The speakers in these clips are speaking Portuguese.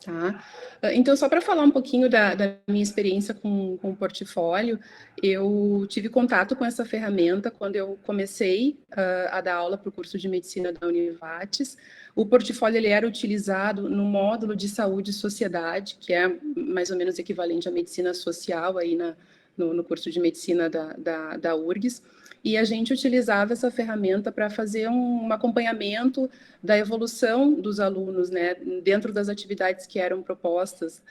Tá? Então, só para falar um pouquinho da minha experiência com o portfólio, eu tive contato com essa ferramenta quando eu comecei a dar aula para o curso de medicina da Univates. O portfólio ele era utilizado no módulo de saúde e sociedade, que é mais ou menos equivalente à medicina social aí no curso de medicina da URGS. E a gente utilizava essa ferramenta para fazer um acompanhamento da evolução dos alunos, né, dentro das atividades que eram propostas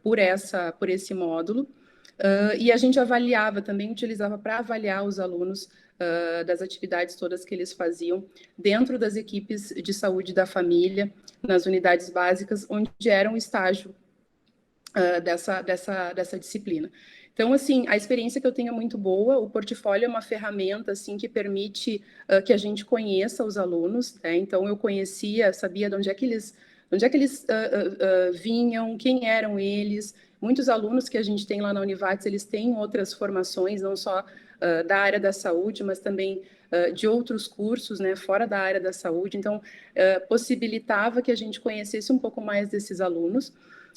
por esse módulo. E a gente avaliava, também utilizava para avaliar os alunos das atividades todas que eles faziam dentro das equipes de saúde da família, nas unidades básicas, onde era um estágio dessa disciplina. Então, assim, a experiência que eu tenho é muito boa. O portfólio é uma ferramenta, assim, que permite que a gente conheça os alunos, né? Então, eu conhecia, sabia de onde é que eles vinham, quem eram eles. Muitos alunos que a gente tem lá na Univates, eles têm outras formações, não só da área da saúde, mas também de outros cursos, né, fora da área da saúde. Então, possibilitava que a gente conhecesse um pouco mais desses alunos.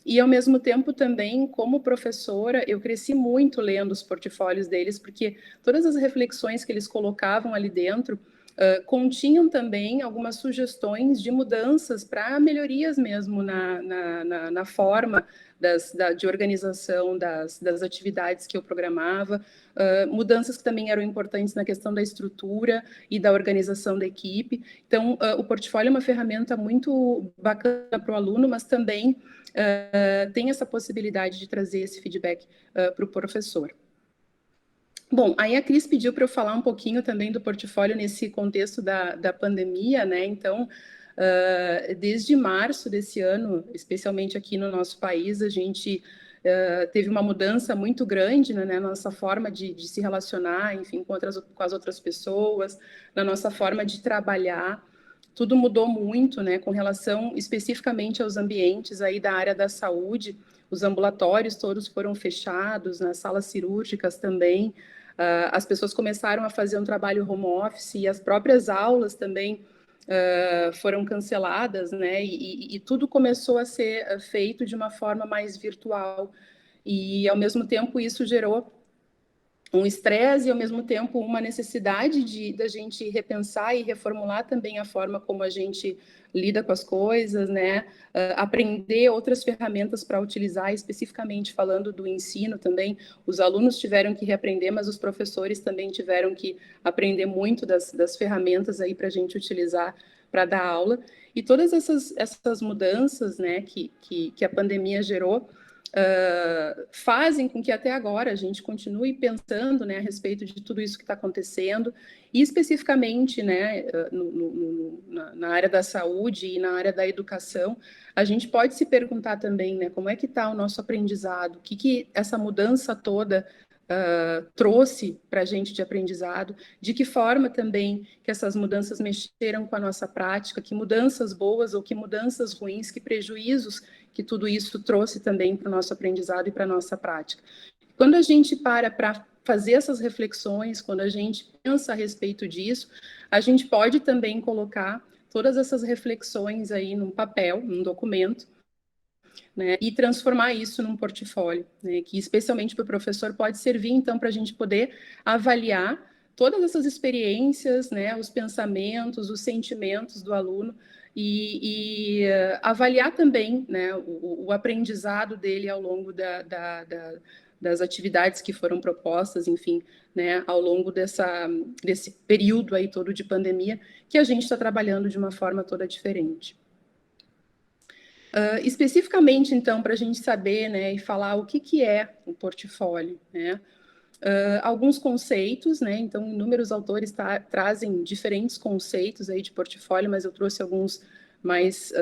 E, ao mesmo tempo, também, como professora, eu cresci muito lendo os portfólios deles, porque todas as reflexões que eles colocavam ali dentro continham também algumas sugestões de mudanças para melhorias mesmo na forma de organização das atividades que eu programava, mudanças que também eram importantes na questão da estrutura e da organização da equipe. Então, o portfólio é uma ferramenta muito bacana para o aluno, mas também tem essa possibilidade de trazer esse feedback para o professor. Bom, aí a Cris pediu para eu falar um pouquinho também do portfólio nesse contexto da pandemia, né? Então, desde março desse ano, especialmente aqui no nosso país, a gente teve uma mudança muito grande, né, na nossa forma de se relacionar, enfim, com as outras pessoas, na nossa forma de trabalhar. Tudo mudou muito, né, com relação especificamente aos ambientes aí da área da saúde. Os ambulatórios todos foram fechados, nas salas cirúrgicas também. As pessoas começaram a fazer um trabalho home office e as próprias aulas também foram canceladas, né? E tudo começou a ser feito de uma forma mais virtual. E, ao mesmo tempo, isso gerou um estresse e, ao mesmo tempo, uma necessidade da gente repensar e reformular também a forma como a gente lida com as coisas, né? Aprender outras ferramentas para utilizar, especificamente falando do ensino também. Os alunos tiveram que reaprender, mas os professores também tiveram que aprender muito das ferramentas aí para a gente utilizar para dar aula. E todas essas mudanças, né, que a pandemia gerou, fazem com que até agora a gente continue pensando, né, a respeito de tudo isso que está acontecendo, e especificamente, né, na área da saúde e na área da educação, a gente pode se perguntar também, né, como é que está o nosso aprendizado, o que essa mudança toda trouxe para a gente de aprendizado, de que forma também que essas mudanças mexeram com a nossa prática, que mudanças boas ou que mudanças ruins, que prejuízos que tudo isso trouxe também para o nosso aprendizado e para a nossa prática. Quando a gente para fazer essas reflexões, quando a gente pensa a respeito disso, a gente pode também colocar todas essas reflexões aí num papel, num documento, né, e transformar isso num portfólio, né, que especialmente para o professor pode servir, então, para a gente poder avaliar todas essas experiências, né, os pensamentos, os sentimentos do aluno e avaliar também, né, o aprendizado dele ao longo das atividades que foram propostas, enfim, né, ao longo desse período aí todo de pandemia, que a gente está trabalhando de uma forma toda diferente. Especificamente, então, para a gente saber, né, e falar o que é o portfólio, né? Alguns conceitos, né? Então, inúmeros autores trazem diferentes conceitos aí de portfólio, mas eu trouxe alguns mais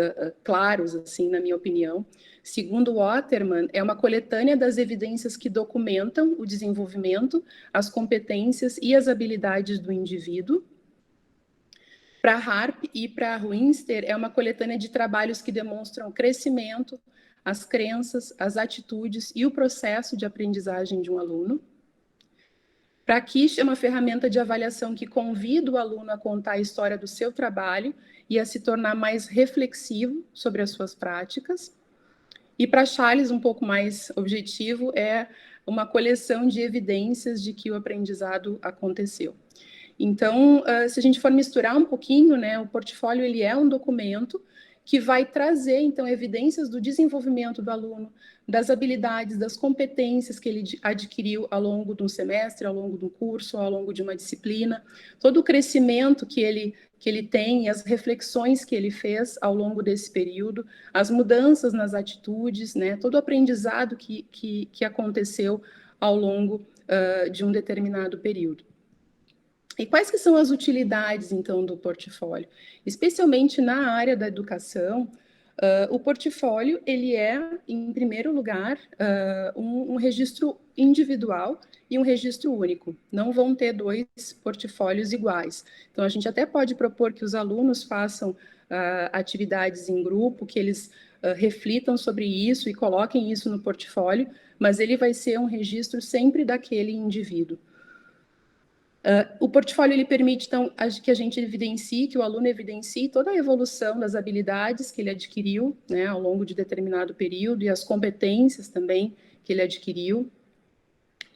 claros, assim, na minha opinião. Segundo Waterman, é uma coletânea das evidências que documentam o desenvolvimento, as competências e as habilidades do indivíduo. Para Harp e para Winster, é uma coletânea de trabalhos que demonstram o crescimento, as crenças, as atitudes e o processo de aprendizagem de um aluno. Para Kish, é uma ferramenta de avaliação que convida o aluno a contar a história do seu trabalho e a se tornar mais reflexivo sobre as suas práticas. E para Charles, um pouco mais objetivo, é uma coleção de evidências de que o aprendizado aconteceu. Então, se a gente for misturar um pouquinho, né, o portfólio ele é um documento que vai trazer, então, evidências do desenvolvimento do aluno, das habilidades, das competências que ele adquiriu ao longo de um semestre, ao longo do curso, ao longo de uma disciplina, todo o crescimento que ele tem, as reflexões que ele fez ao longo desse período, as mudanças nas atitudes, né, todo o aprendizado que aconteceu ao longo de um determinado período. E quais que são as utilidades, então, do portfólio? Especialmente na área da educação, o portfólio, ele é, em primeiro lugar, um registro individual e um registro único. Não vão ter dois portfólios iguais. Então, a gente até pode propor que os alunos façam atividades em grupo, que eles reflitam sobre isso e coloquem isso no portfólio, mas ele vai ser um registro sempre daquele indivíduo. O portfólio ele permite, então, que a gente evidencie, que o aluno evidencie toda a evolução das habilidades que ele adquiriu, né, ao longo de determinado período e as competências também que ele adquiriu.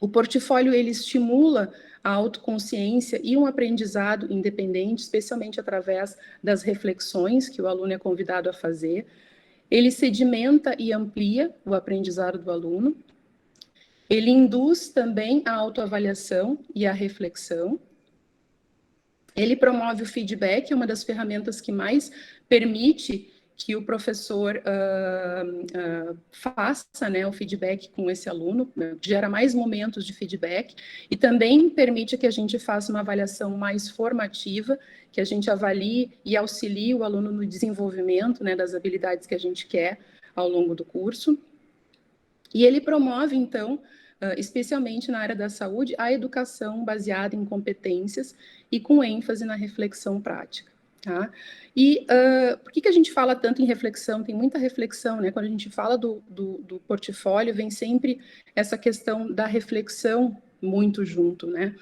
O portfólio ele estimula a autoconsciência e um aprendizado independente, especialmente através das reflexões que o aluno é convidado a fazer. Ele sedimenta e amplia o aprendizado do aluno. Ele induz também a autoavaliação e a reflexão. Ele promove o feedback, é uma das ferramentas que mais permite que o professor faça, né, o feedback com esse aluno, gera mais momentos de feedback e também permite que a gente faça uma avaliação mais formativa, que a gente avalie e auxilie o aluno no desenvolvimento, né, das habilidades que a gente quer ao longo do curso. E ele promove, então, especialmente na área da saúde, a educação baseada em competências e com ênfase na reflexão prática. Tá? E por que a gente fala tanto em reflexão? Tem muita reflexão, né? Quando a gente fala do portfólio, vem sempre essa questão da reflexão muito junto, né?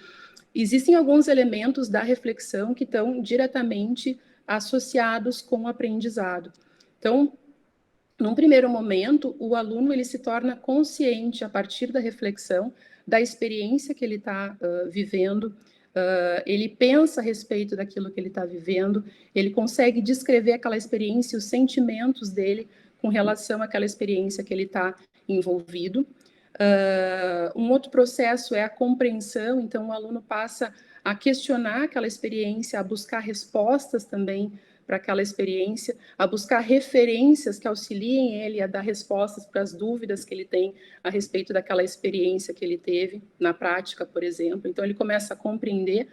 Existem alguns elementos da reflexão que estão diretamente associados com o aprendizado. Então, num primeiro momento, o aluno ele se torna consciente, a partir da reflexão, da experiência que ele está vivendo, ele pensa a respeito daquilo que ele está vivendo, ele consegue descrever aquela experiência, os sentimentos dele com relação àquela experiência que ele está envolvido. Um outro processo é a compreensão, então o aluno passa a questionar aquela experiência, a buscar respostas também para aquela experiência, a buscar referências que auxiliem ele a dar respostas para as dúvidas que ele tem a respeito daquela experiência que ele teve na prática, por exemplo. Então, ele começa a compreender.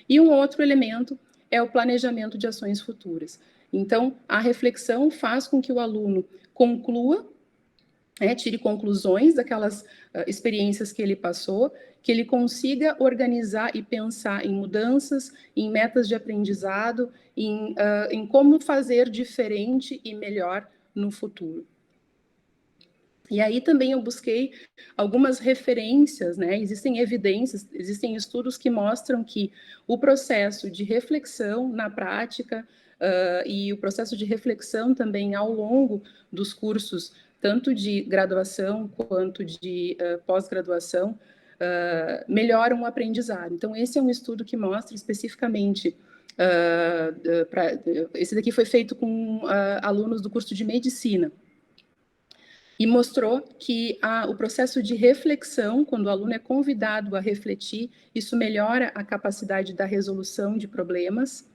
E um outro elemento é o planejamento de ações futuras. Então, a reflexão faz com que o aluno conclua, tire conclusões daquelas experiências que ele passou, que ele consiga organizar e pensar em mudanças, em metas de aprendizado, em como fazer diferente e melhor no futuro. E aí também eu busquei algumas referências, né? Existem evidências, existem estudos que mostram que o processo de reflexão na prática e o processo de reflexão também ao longo dos cursos, tanto de graduação quanto de pós-graduação, melhoram o aprendizado. Então, esse é um estudo que mostra especificamente esse daqui foi feito com alunos do curso de medicina e mostrou que o processo de reflexão, quando o aluno é convidado a refletir, isso melhora a capacidade da resolução de problemas.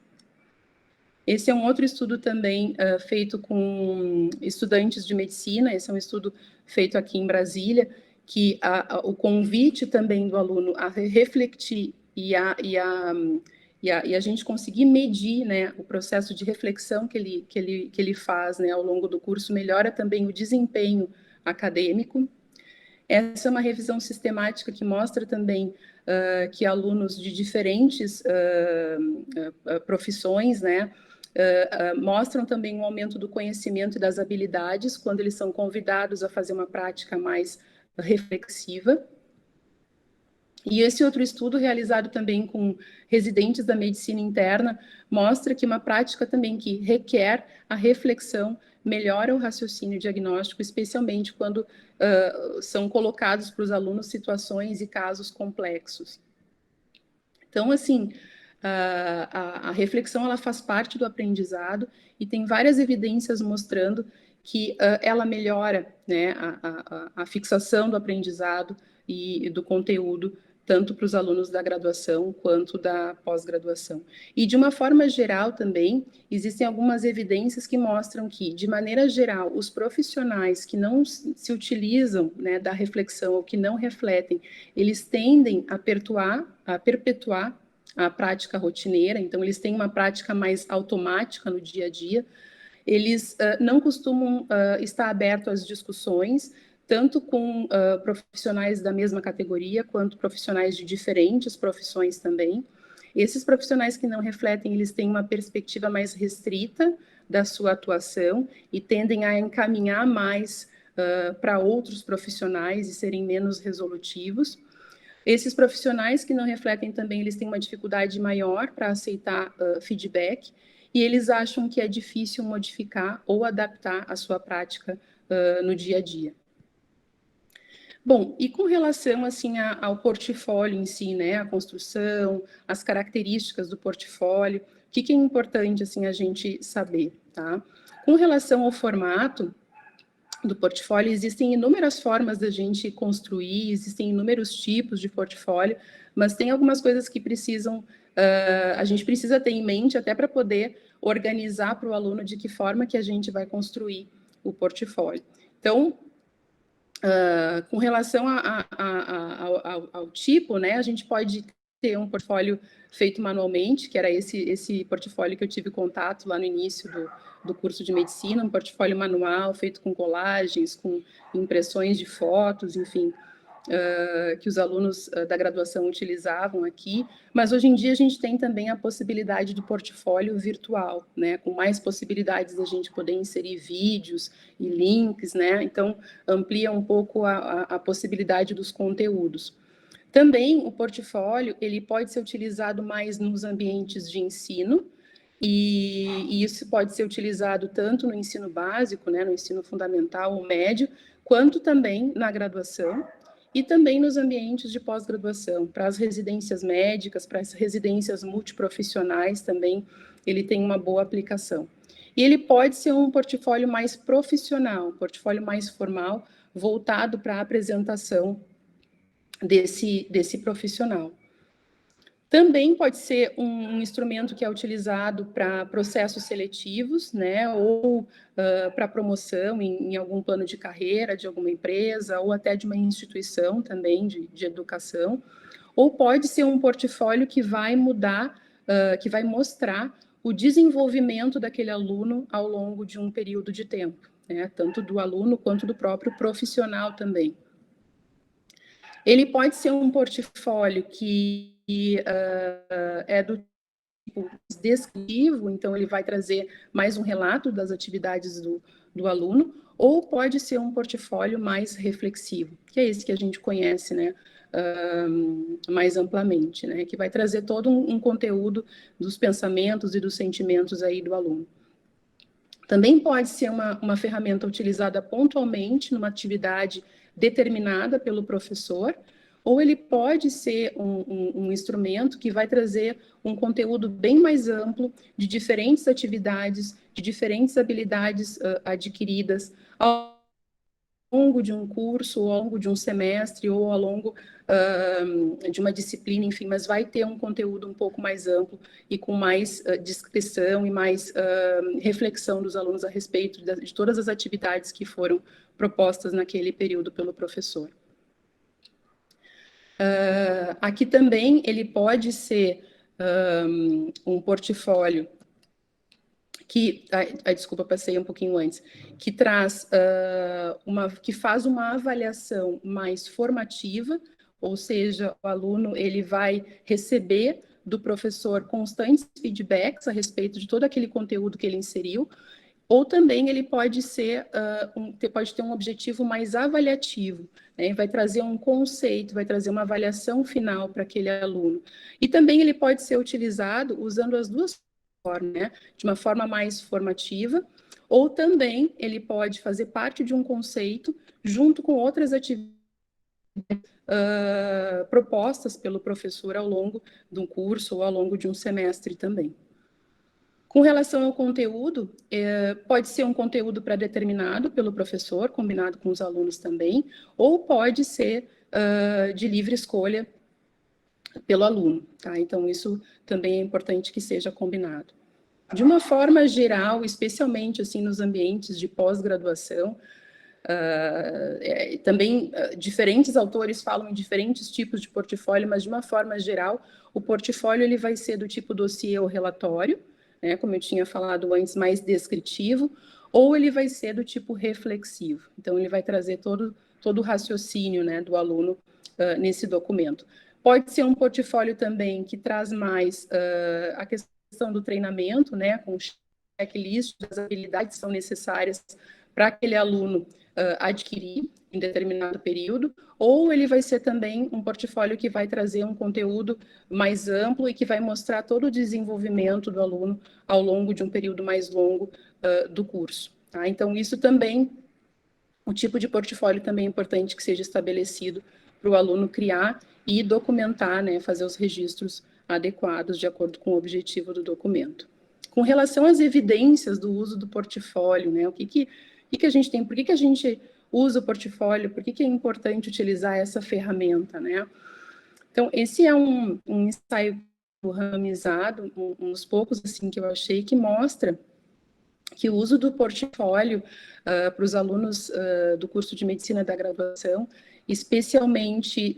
Esse é um outro estudo também feito com estudantes de medicina, esse é um estudo feito aqui em Brasília, que o convite também do aluno a refletir e a gente conseguir medir, né, o processo de reflexão que ele faz, né, ao longo do curso, melhora também o desempenho acadêmico. Essa é uma revisão sistemática que mostra também que alunos de diferentes profissões, né, mostram também um aumento do conhecimento e das habilidades quando eles são convidados a fazer uma prática mais reflexiva. E esse outro estudo, realizado também com residentes da medicina interna, mostra que uma prática também que requer a reflexão melhora o raciocínio diagnóstico, especialmente quando são colocados para os alunos situações e casos complexos. Então, assim, a reflexão ela faz parte do aprendizado e tem várias evidências mostrando que ela melhora, né, a fixação do aprendizado e do conteúdo, tanto para os alunos da graduação quanto da pós-graduação. E, de uma forma geral, também, existem algumas evidências que mostram que, de maneira geral, os profissionais que não se utilizam, né, da reflexão ou que não refletem, eles tendem a perpetuar a prática rotineira, então eles têm uma prática mais automática no dia a dia, eles não costumam estar abertos às discussões, tanto com profissionais da mesma categoria, quanto profissionais de diferentes profissões também. Esses profissionais que não refletem, eles têm uma perspectiva mais restrita da sua atuação e tendem a encaminhar mais para outros profissionais e serem menos resolutivos. Esses profissionais que não refletem também, eles têm uma dificuldade maior para aceitar feedback e eles acham que é difícil modificar ou adaptar a sua prática no dia a dia. Bom, e com relação assim ao portfólio em si, né, a construção, as características do portfólio, o que é importante assim a gente saber, tá? Com relação ao formato do portfólio, existem inúmeras formas da gente construir, existem inúmeros tipos de portfólio, mas tem algumas coisas que precisam, a gente precisa ter em mente até para poder organizar para o aluno de que forma que a gente vai construir o portfólio. Então, com relação ao tipo, né, a gente pode ter um portfólio feito manualmente, que era esse portfólio que eu tive contato lá no início do curso de medicina, um portfólio manual feito com colagens, com impressões de fotos, enfim, que os alunos da graduação utilizavam aqui, mas hoje em dia a gente tem também a possibilidade do portfólio virtual, né, com mais possibilidades da gente poder inserir vídeos e links, né, então amplia um pouco a possibilidade dos conteúdos. Também o portfólio, ele pode ser utilizado mais nos ambientes de ensino, e isso pode ser utilizado tanto no ensino básico, né, no ensino fundamental ou médio, quanto também na graduação, e também nos ambientes de pós-graduação, para as residências médicas, para as residências multiprofissionais também, ele tem uma boa aplicação. E ele pode ser um portfólio mais profissional, um portfólio mais formal, voltado para a apresentação desse profissional. Também pode ser um instrumento que é utilizado para processos seletivos, né, ou para promoção em algum plano de carreira de alguma empresa, ou até de uma instituição também de educação, ou pode ser um portfólio que vai mudar, que vai mostrar o desenvolvimento daquele aluno ao longo de um período de tempo, né, tanto do aluno quanto do próprio profissional também. Ele pode ser um portfólio que é do tipo descritivo, então ele vai trazer mais um relato das atividades do aluno, ou pode ser um portfólio mais reflexivo, que é esse que a gente conhece, né, mais amplamente, né, que vai trazer todo um conteúdo dos pensamentos e dos sentimentos aí do aluno. Também pode ser uma ferramenta utilizada pontualmente numa atividade determinada pelo professor, ou ele pode ser um instrumento que vai trazer um conteúdo bem mais amplo de diferentes atividades, de diferentes habilidades adquiridas ao longo de um curso, ou ao longo de um semestre, ou ao longo de uma disciplina, enfim, mas vai ter um conteúdo um pouco mais amplo e com mais descrição e mais reflexão dos alunos a respeito de todas as atividades que foram propostas naquele período pelo professor. Aqui também ele pode ser um portfólio que, desculpa, passei um pouquinho antes, que traz que faz uma avaliação mais formativa, ou seja, o aluno ele vai receber do professor constantes feedbacks a respeito de todo aquele conteúdo que ele inseriu, ou também ele pode ser pode ter um objetivo mais avaliativo, né? Vai trazer um conceito, vai trazer uma avaliação final para aquele aluno. E também ele pode ser utilizado usando as duas formas, né? De uma forma mais formativa, ou também ele pode fazer parte de um conceito junto com outras atividades propostas pelo professor ao longo de um curso ou ao longo de um semestre também. Com relação ao conteúdo, pode ser um conteúdo pré-determinado pelo professor, combinado com os alunos também, ou pode ser de livre escolha pelo aluno, tá? Então, isso também é importante que seja combinado. De uma forma geral, especialmente assim nos ambientes de pós-graduação, também diferentes autores falam em diferentes tipos de portfólio, mas de uma forma geral, o portfólio ele vai ser do tipo dossiê ou relatório, né, como eu tinha falado antes, mais descritivo, ou ele vai ser do tipo reflexivo. Então, ele vai trazer todo o raciocínio, né, do aluno nesse documento. Pode ser um portfólio também que traz mais a questão do treinamento, né, com checklist das habilidades que são necessárias para aquele aluno adquirir em determinado período, ou ele vai ser também um portfólio que vai trazer um conteúdo mais amplo e que vai mostrar todo o desenvolvimento do aluno ao longo de um período mais longo do curso. Tá? Então, isso também, o tipo de portfólio também é importante que seja estabelecido para o aluno criar e documentar, né, fazer os registros adequados de acordo com o objetivo do documento. Com relação às evidências do uso do portfólio, né, o que a gente tem, por que a gente usa o portfólio, por que é importante utilizar essa ferramenta, né? Então, esse é um ensaio randomizado, um dos poucos assim que eu achei, que mostra que o uso do portfólio para os alunos do curso de medicina da graduação, especialmente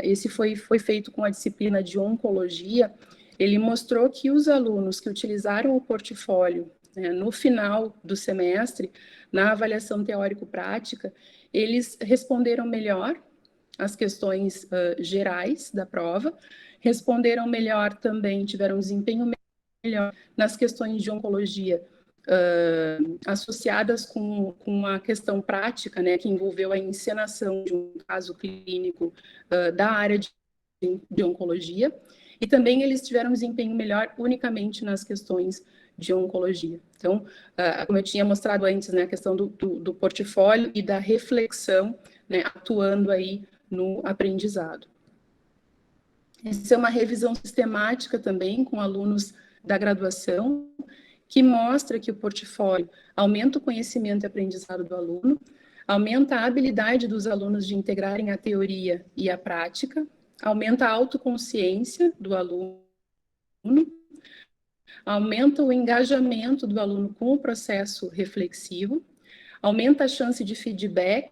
esse foi feito com a disciplina de oncologia, ele mostrou que os alunos que utilizaram o portfólio no final do semestre, na avaliação teórico-prática, eles responderam melhor as questões gerais da prova, responderam melhor também, tiveram um desempenho melhor nas questões de oncologia, associadas com a questão prática, né, que envolveu a encenação de um caso clínico da área de oncologia, e também eles tiveram um desempenho melhor unicamente nas questões de oncologia. Então, como eu tinha mostrado antes, né, a questão do portfólio e da reflexão, né, atuando aí no aprendizado. Essa é uma revisão sistemática também com alunos da graduação, que mostra que o portfólio aumenta o conhecimento e aprendizado do aluno, aumenta a habilidade dos alunos de integrarem a teoria e a prática, aumenta a autoconsciência do aluno, aumenta o engajamento do aluno com o processo reflexivo, aumenta a chance de feedback,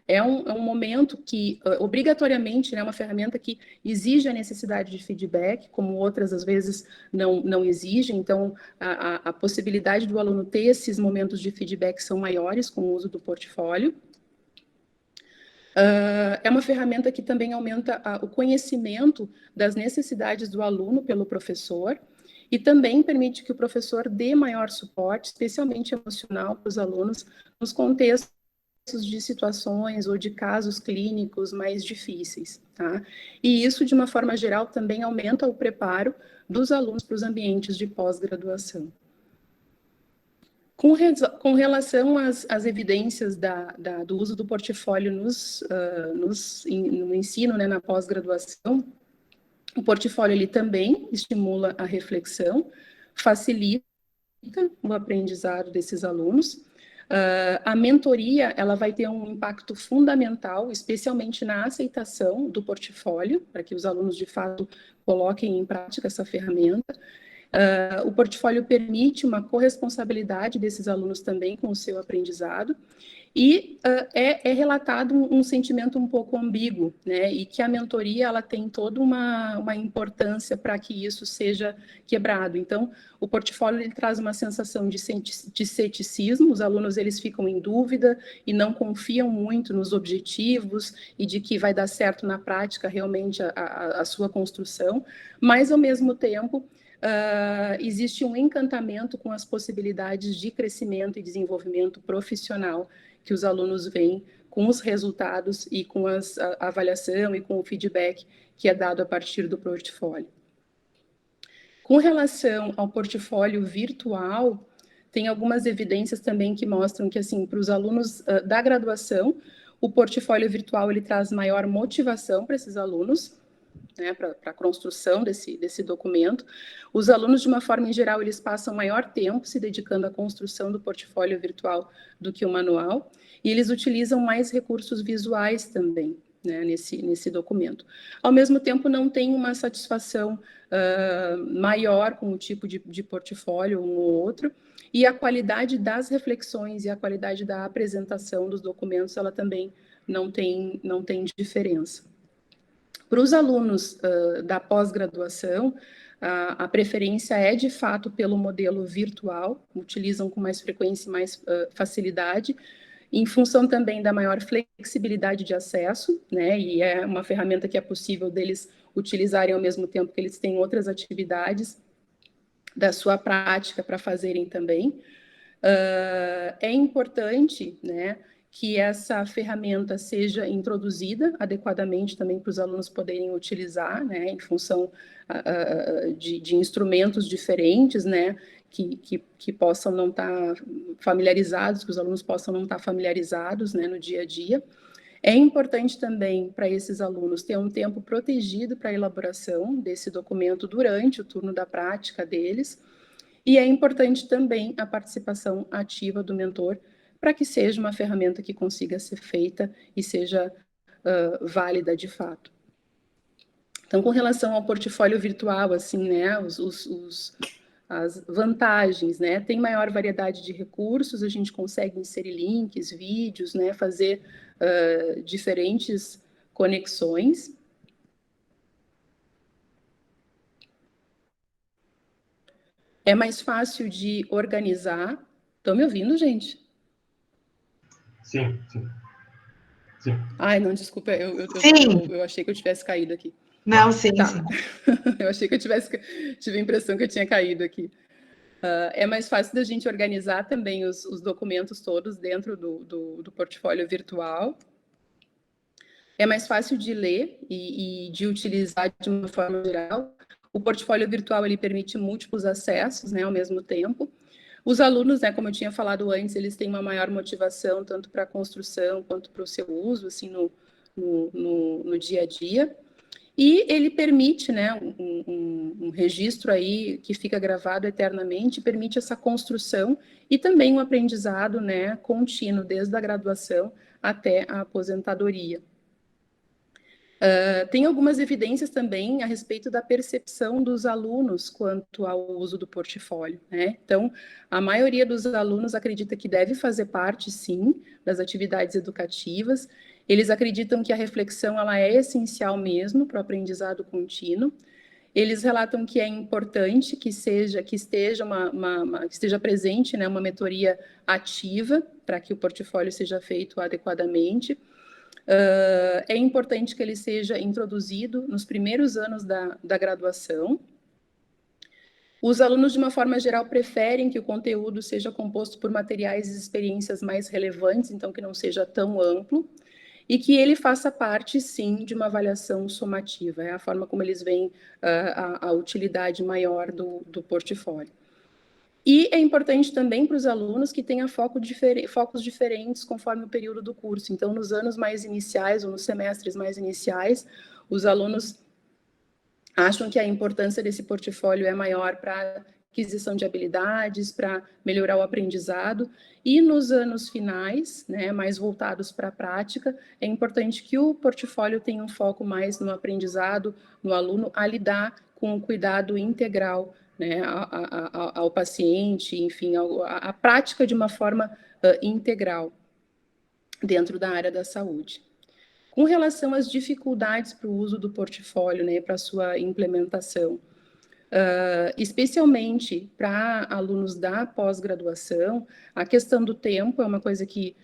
é um momento que, obrigatoriamente, é uma ferramenta que exige a necessidade de feedback, como outras, às vezes, não exigem, então, a possibilidade do aluno ter esses momentos de feedback são maiores com o uso do portfólio. É uma ferramenta que também aumenta o conhecimento das necessidades do aluno pelo professor, e também permite que o professor dê maior suporte, especialmente emocional, para os alunos, nos contextos de situações ou de casos clínicos mais difíceis, tá? E isso, de uma forma geral, também aumenta o preparo dos alunos para os ambientes de pós-graduação. Com relação às evidências do uso do portfólio no ensino, né, na pós-graduação, o portfólio ele também estimula a reflexão, facilita o aprendizado desses alunos. A mentoria ela vai ter um impacto fundamental, especialmente na aceitação do portfólio, para que os alunos de fato coloquem em prática essa ferramenta. O portfólio permite uma corresponsabilidade desses alunos também com o seu aprendizado, e é relatado um sentimento um pouco ambíguo, né, e que a mentoria ela tem toda uma importância para que isso seja quebrado. Então, o portfólio ele traz uma sensação de ceticismo, os alunos eles ficam em dúvida e não confiam muito nos objetivos e de que vai dar certo na prática realmente a sua construção, mas, ao mesmo tempo, existe um encantamento com as possibilidades de crescimento e desenvolvimento profissional que os alunos veem com os resultados e com a avaliação e com o feedback que é dado a partir do portfólio. Com relação ao portfólio virtual, tem algumas evidências também que mostram que, assim, para os alunos da graduação, o portfólio virtual ele traz maior motivação para esses alunos, né, para a construção desse documento. Os alunos, de uma forma em geral, eles passam maior tempo se dedicando à construção do portfólio virtual do que o manual, e eles utilizam mais recursos visuais também, né, nesse documento. Ao mesmo tempo, não tem uma satisfação maior com o tipo de portfólio, um ou outro, e a qualidade das reflexões e a qualidade da apresentação dos documentos, ela também não tem diferença. Para os alunos da pós-graduação, a preferência é, de fato, pelo modelo virtual, utilizam com mais frequência e mais facilidade, em função também da maior flexibilidade de acesso, né, e é uma ferramenta que é possível deles utilizarem ao mesmo tempo que eles têm outras atividades da sua prática para fazerem também. É importante, né, que essa ferramenta seja introduzida adequadamente também para os alunos poderem utilizar, né, em função de instrumentos diferentes, né, que possam não estar familiarizados, que os alunos possam não estar familiarizados, né, no dia a dia. É importante também para esses alunos ter um tempo protegido para a elaboração desse documento durante o turno da prática deles, e é importante também a participação ativa do mentor para que seja uma ferramenta que consiga ser feita e seja válida de fato. Então, com relação ao portfólio virtual, assim, né, as vantagens, né, tem maior variedade de recursos, a gente consegue inserir links, vídeos, né, fazer diferentes conexões. É mais fácil de organizar. Estão me ouvindo, gente? Sim, sim. Sim. Ai, não, desculpa, eu achei que eu tivesse caído aqui. Não, sim, tá. Sim. Eu achei que tive a impressão que eu tinha caído aqui. É mais fácil da gente organizar também os documentos todos dentro do portfólio virtual. É mais fácil de ler e de utilizar de uma forma geral. O portfólio virtual ele permite múltiplos acessos, né, ao mesmo tempo. Os alunos, né, como eu tinha falado antes, eles têm uma maior motivação tanto para a construção quanto para o seu uso, assim, no dia a dia. E ele permite, né, um registro aí que fica gravado eternamente, permite essa construção e também um aprendizado, né, contínuo, desde a graduação até a aposentadoria. Tem algumas evidências também a respeito da percepção dos alunos quanto ao uso do portfólio, né? Então, a maioria dos alunos acredita que deve fazer parte, sim, das atividades educativas. Eles acreditam que a reflexão ela é essencial mesmo para o aprendizado contínuo. Eles relatam que é importante que esteja presente, né, uma mentoria ativa para que o portfólio seja feito adequadamente. É importante que ele seja introduzido nos primeiros anos da graduação. Os alunos, de uma forma geral, preferem que o conteúdo seja composto por materiais e experiências mais relevantes, então que não seja tão amplo, e que ele faça parte, sim, de uma avaliação somativa. É a forma como eles veem a utilidade maior do portfólio. E é importante também para os alunos que tenham focos diferentes conforme o período do curso. Então, nos anos mais iniciais ou nos semestres mais iniciais, os alunos acham que a importância desse portfólio é maior para aquisição de habilidades, para melhorar o aprendizado. E nos anos finais, né, mais voltados para a prática, é importante que o portfólio tenha um foco mais no aprendizado, no aluno a lidar com o cuidado integral, né, ao paciente, enfim, a prática de uma forma integral dentro da área da saúde. Com relação às dificuldades para o uso do portfólio, né, para a sua implementação, especialmente para alunos da pós-graduação, a questão do tempo é uma coisa que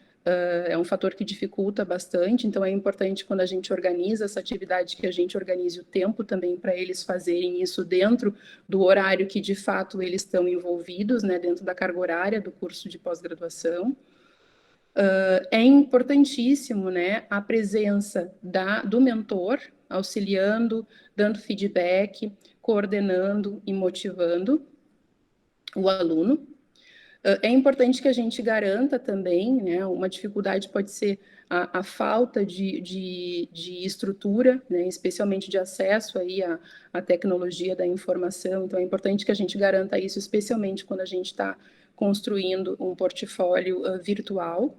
é um fator que dificulta bastante, então é importante quando a gente organiza essa atividade que a gente organize o tempo também para eles fazerem isso dentro do horário que de fato eles estão envolvidos, né, dentro da carga horária do curso de pós-graduação. É importantíssimo, né, a presença do mentor, auxiliando, dando feedback, coordenando e motivando o aluno. É importante que a gente garanta também, né, uma dificuldade pode ser a falta de estrutura, né, especialmente de acesso aí à tecnologia da informação. Então, é importante que a gente garanta isso, especialmente quando a gente está construindo um portfólio virtual.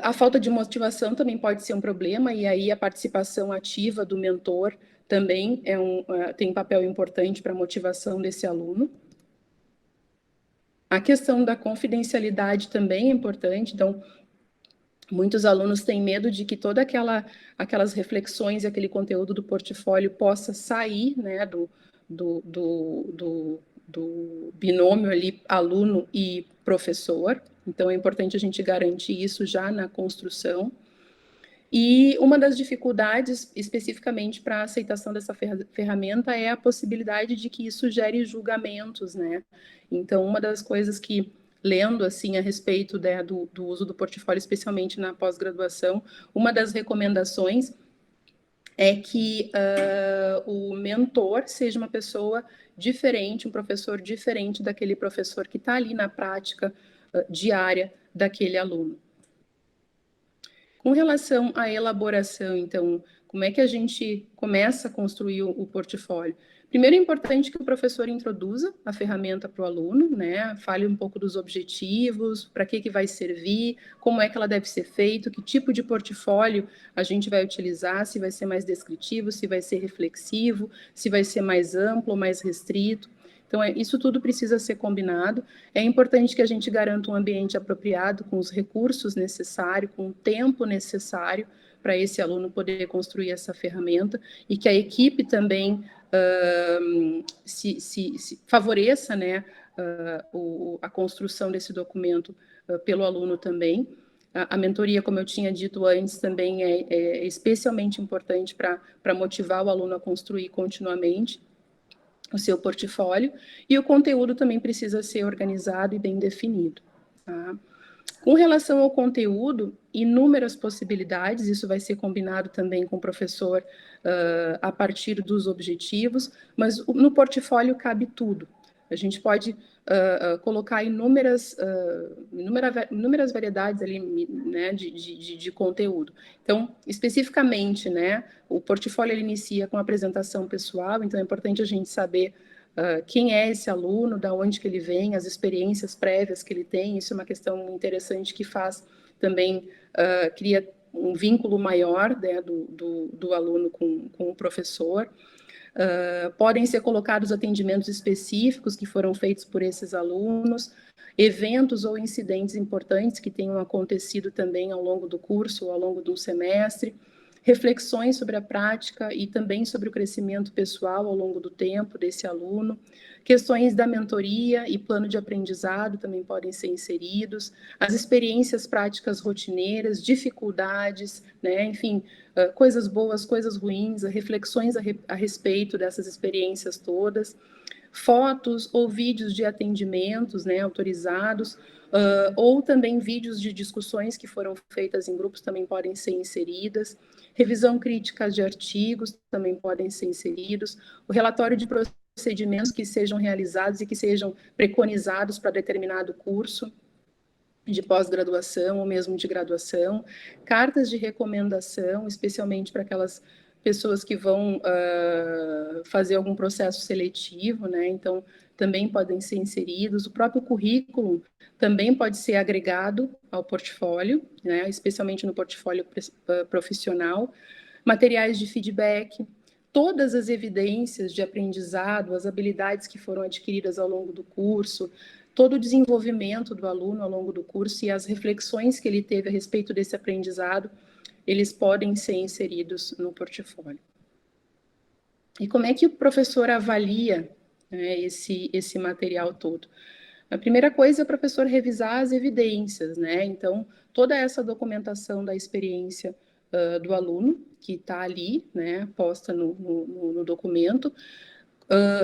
A falta de motivação também pode ser um problema, e aí a participação ativa do mentor também tem um papel importante para a motivação desse aluno. A questão da confidencialidade também é importante, então, muitos alunos têm medo de que todas aquelas reflexões e aquele conteúdo do portfólio possa sair, né, do binômio ali, aluno e professor, então é importante a gente garantir isso já na construção. E uma das dificuldades, especificamente para a aceitação dessa ferramenta, é a possibilidade de que isso gere julgamentos, né? Então, uma das coisas que, lendo assim a respeito, né, do uso do portfólio, especialmente na pós-graduação, uma das recomendações é que o mentor seja uma pessoa diferente, um professor diferente daquele professor que está ali na prática diária daquele aluno. Com relação à elaboração, então, como é que a gente começa a construir o portfólio? Primeiro, é importante que o professor introduza a ferramenta para o aluno, né? Fale um pouco dos objetivos, para que vai servir, como é que ela deve ser feita, que tipo de portfólio a gente vai utilizar, se vai ser mais descritivo, se vai ser reflexivo, se vai ser mais amplo ou mais restrito. Então, isso tudo precisa ser combinado. É importante que a gente garanta um ambiente apropriado, com os recursos necessários, com o tempo necessário para esse aluno poder construir essa ferramenta, e que a equipe também se favoreça, né, a construção desse documento pelo aluno também. A mentoria, como eu tinha dito antes, também é especialmente importante para motivar o aluno a construir continuamente o seu portfólio, e o conteúdo também precisa ser organizado e bem definido. Tá? Com relação ao conteúdo, inúmeras possibilidades, isso vai ser combinado também com o professor a partir dos objetivos, mas no portfólio cabe tudo. A gente pode colocar inúmeras variedades ali, né, de conteúdo. Então, especificamente, né, o portfólio ele inicia com a apresentação pessoal, então é importante a gente saber quem é esse aluno, da onde que ele vem, as experiências prévias que ele tem. Isso é uma questão interessante que faz também, cria um vínculo maior, né, do aluno com o professor. Podem ser colocados atendimentos específicos que foram feitos por esses alunos, eventos ou incidentes importantes que tenham acontecido também ao longo do curso ou ao longo do semestre, reflexões sobre a prática e também sobre o crescimento pessoal ao longo do tempo desse aluno, questões da mentoria e plano de aprendizado também podem ser inseridos, as experiências práticas rotineiras, dificuldades, né, enfim, coisas boas, coisas ruins, reflexões a respeito dessas experiências todas, fotos ou vídeos de atendimentos, né, autorizados, ou também vídeos de discussões que foram feitas em grupos também podem ser inseridas, revisão crítica de artigos também podem ser inseridos, o relatório de procedimentos que sejam realizados e que sejam preconizados para determinado curso de pós-graduação ou mesmo de graduação, cartas de recomendação, especialmente para aquelas pessoas que vão fazer algum processo seletivo, né? Então, também podem ser inseridos. O próprio currículo também pode ser agregado ao portfólio, né? Especialmente no portfólio profissional. Materiais de feedback, todas as evidências de aprendizado, as habilidades que foram adquiridas ao longo do curso, todo o desenvolvimento do aluno ao longo do curso e as reflexões que ele teve a respeito desse aprendizado, eles podem ser inseridos no portfólio. E como é que o professor avalia, né, esse material todo? A primeira coisa é o professor revisar as evidências, né? Então, toda essa documentação da experiência do aluno, que está ali, né, posta no documento,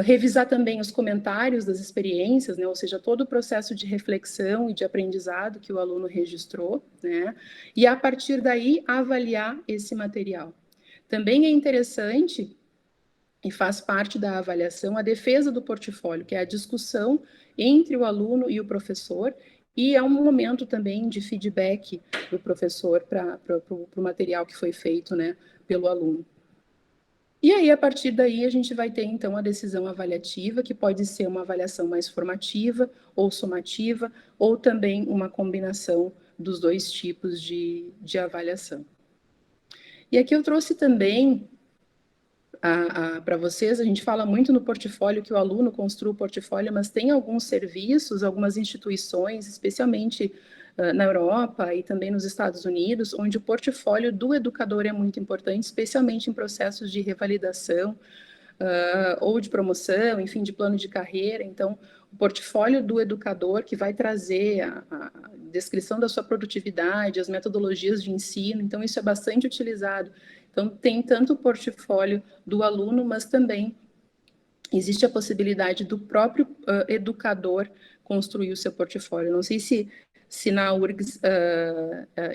revisar também os comentários das experiências, né, ou seja, todo o processo de reflexão e de aprendizado que o aluno registrou, né, e a partir daí avaliar esse material. Também é interessante e faz parte da avaliação a defesa do portfólio, que é a discussão entre o aluno e o professor, e é um momento também de feedback do professor para o material que foi feito, né, pelo aluno. E aí, a partir daí, a gente vai ter, então, a decisão avaliativa, que pode ser uma avaliação mais formativa ou somativa, ou também uma combinação dos dois tipos de avaliação. E aqui eu trouxe também para vocês, a gente fala muito no portfólio, que o aluno construa o portfólio, mas tem alguns serviços, algumas instituições, especialmente na Europa e também nos Estados Unidos, onde o portfólio do educador é muito importante, especialmente em processos de revalidação ou de promoção, enfim, de plano de carreira. Então, o portfólio do educador, que vai trazer a descrição da sua produtividade, as metodologias de ensino, então isso é bastante utilizado. Então, tem tanto o portfólio do aluno, mas também existe a possibilidade do próprio educador construir o seu portfólio. Não sei se na URGS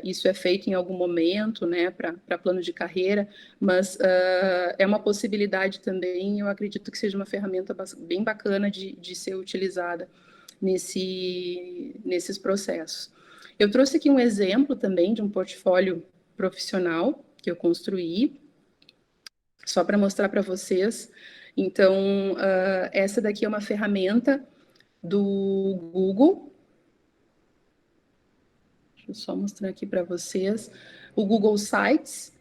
isso é feito em algum momento, né, para plano de carreira, mas é uma possibilidade também, eu acredito que seja uma ferramenta bem bacana de ser utilizada nesses processos. Eu trouxe aqui um exemplo também de um portfólio profissional que eu construí, só para mostrar para vocês. Então, essa daqui é uma ferramenta do Google. Deixa eu só mostrar aqui para vocês. O Google Sites.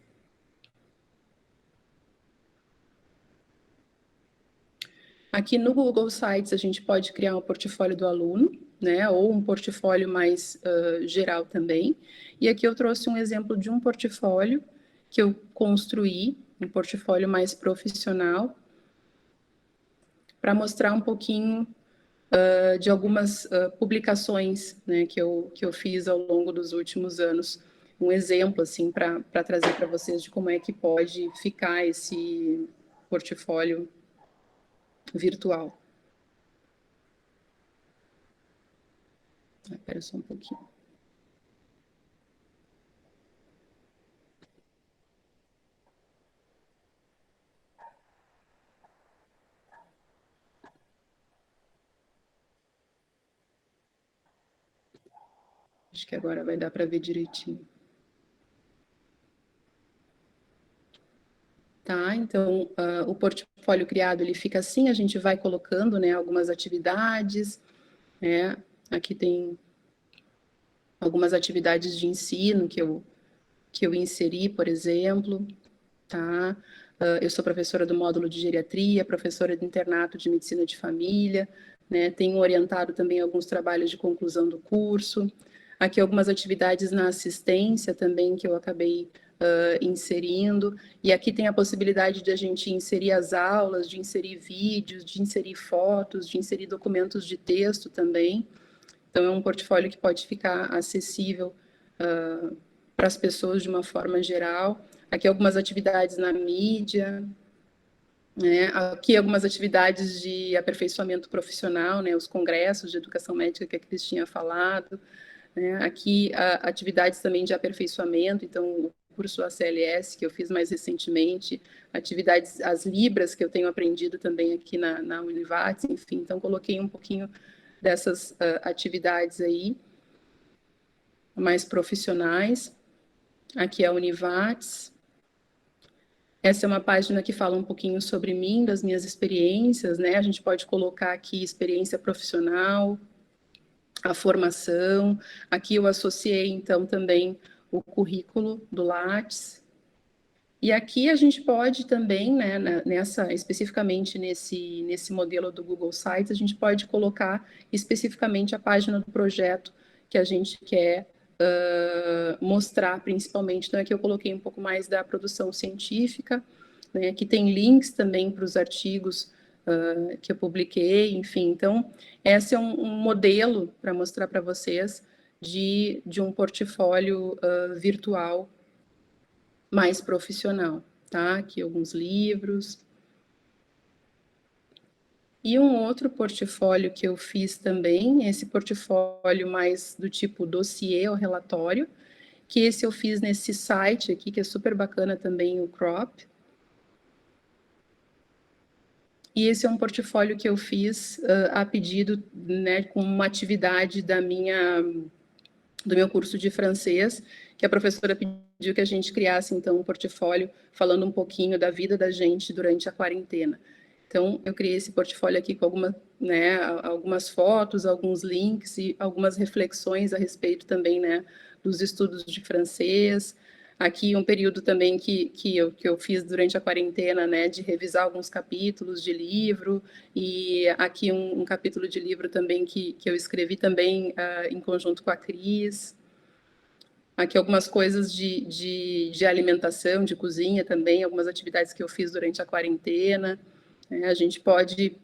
Aqui no Google Sites, a gente pode criar um portfólio do aluno, né? Ou um portfólio mais geral também. E aqui eu trouxe um exemplo de um portfólio que eu construí, um portfólio mais profissional, para mostrar um pouquinho de algumas publicações, né, que eu fiz ao longo dos últimos anos. Um exemplo, assim, para trazer para vocês de como é que pode ficar esse portfólio virtual. Espera só um pouquinho. Acho que agora vai dar para ver direitinho. Tá, então, o portfólio criado, ele fica assim, a gente vai colocando, né, algumas atividades, né, aqui tem algumas atividades de ensino que eu inseri, por exemplo, tá? Eu sou professora do módulo de geriatria, professora de internato de medicina de família, né? Tenho orientado também alguns trabalhos de conclusão do curso. Aqui algumas atividades na assistência também que eu acabei inserindo. E aqui tem a possibilidade de a gente inserir as aulas, de inserir vídeos, de inserir fotos, de inserir documentos de texto também. Então, é um portfólio que pode ficar acessível para as pessoas de uma forma geral. Aqui algumas atividades na mídia, né? Aqui algumas atividades de aperfeiçoamento profissional, né? Os congressos de educação médica que a Cris tinha falado, né? Aqui atividades também de aperfeiçoamento, então o curso ACLS que eu fiz mais recentemente, atividades, as Libras que eu tenho aprendido também aqui na Univates, enfim, então coloquei um pouquinho dessas atividades aí, mais profissionais. Aqui é a Univates. Essa é uma página que fala um pouquinho sobre mim, das minhas experiências, né? A gente pode colocar aqui experiência profissional, a formação. Aqui eu associei, então, também o currículo do Lattes. E aqui a gente pode também, né, especificamente nesse modelo do Google Sites, a gente pode colocar especificamente a página do projeto que a gente quer mostrar, principalmente. Então, aqui eu coloquei um pouco mais da produção científica, né, que tem links também para os artigos que eu publiquei, enfim. Então, esse é um modelo para mostrar para vocês de um portfólio virtual mais profissional, tá? Aqui alguns livros. E um outro portfólio que eu fiz também, esse portfólio mais do tipo dossiê ou relatório, que esse eu fiz nesse site aqui, que é super bacana também, o Crop. E esse é um portfólio que eu fiz a pedido, né, com uma atividade do meu curso de francês, que a professora pediu que a gente criasse, então, um portfólio falando um pouquinho da vida da gente durante a quarentena. Então, eu criei esse portfólio aqui com algumas fotos, alguns links e algumas reflexões a respeito também, né, dos estudos de francês. Aqui um período também que eu fiz durante a quarentena, né, de revisar alguns capítulos de livro, e aqui um capítulo de livro também que eu escrevi também em conjunto com a Cris. Aqui algumas coisas de alimentação, de cozinha também, algumas atividades que eu fiz durante a quarentena. A gente pode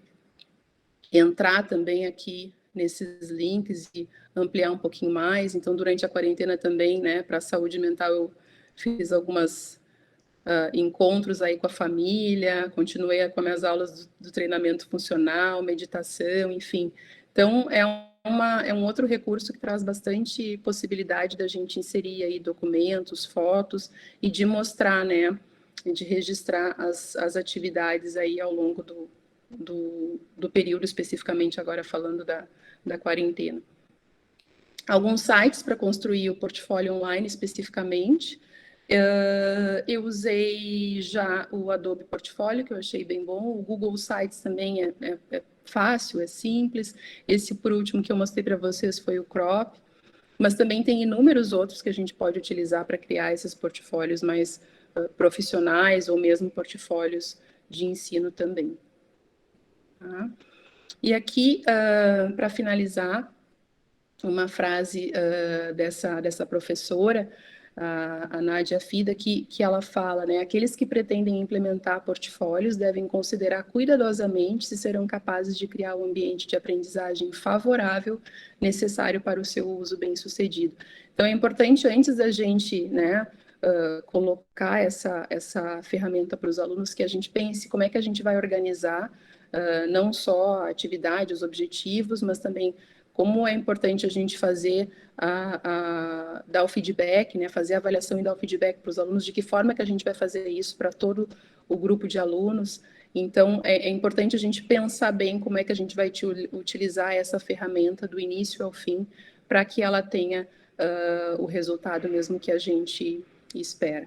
entrar também aqui nesses links e ampliar um pouquinho mais. Então, durante a quarentena também, né, para a saúde mental, eu fiz algumas encontros aí com a família, continuei com as minhas aulas do treinamento funcional, meditação, enfim. Então, é um outro recurso que traz bastante possibilidade da gente inserir aí documentos, fotos e de mostrar, né, de registrar as atividades aí ao longo do período, especificamente agora falando da quarentena. Alguns sites para construir o portfólio online especificamente. Eu usei já o Adobe Portfólio, que eu achei bem bom. O Google Sites também é fácil, é simples. Esse, por último, que eu mostrei para vocês foi o Crop. Mas também tem inúmeros outros que a gente pode utilizar para criar esses portfólios mais profissionais ou mesmo portfólios de ensino também. Tá? E aqui, para finalizar, uma frase dessa professora, a Nádia Fida, que ela fala, né? Aqueles que pretendem implementar portfólios devem considerar cuidadosamente se serão capazes de criar um ambiente de aprendizagem favorável necessário para o seu uso bem-sucedido. Então, é importante, antes da gente, né, colocar essa ferramenta para os alunos, que a gente pense como é que a gente vai organizar não só a atividade, os objetivos, mas também como é importante a gente fazer dar o feedback, né, fazer a avaliação e dar o feedback para os alunos, de que forma que a gente vai fazer isso para todo o grupo de alunos. Então, é importante a gente pensar bem como é que a gente vai utilizar essa ferramenta do início ao fim, para que ela tenha o resultado mesmo que a gente espera.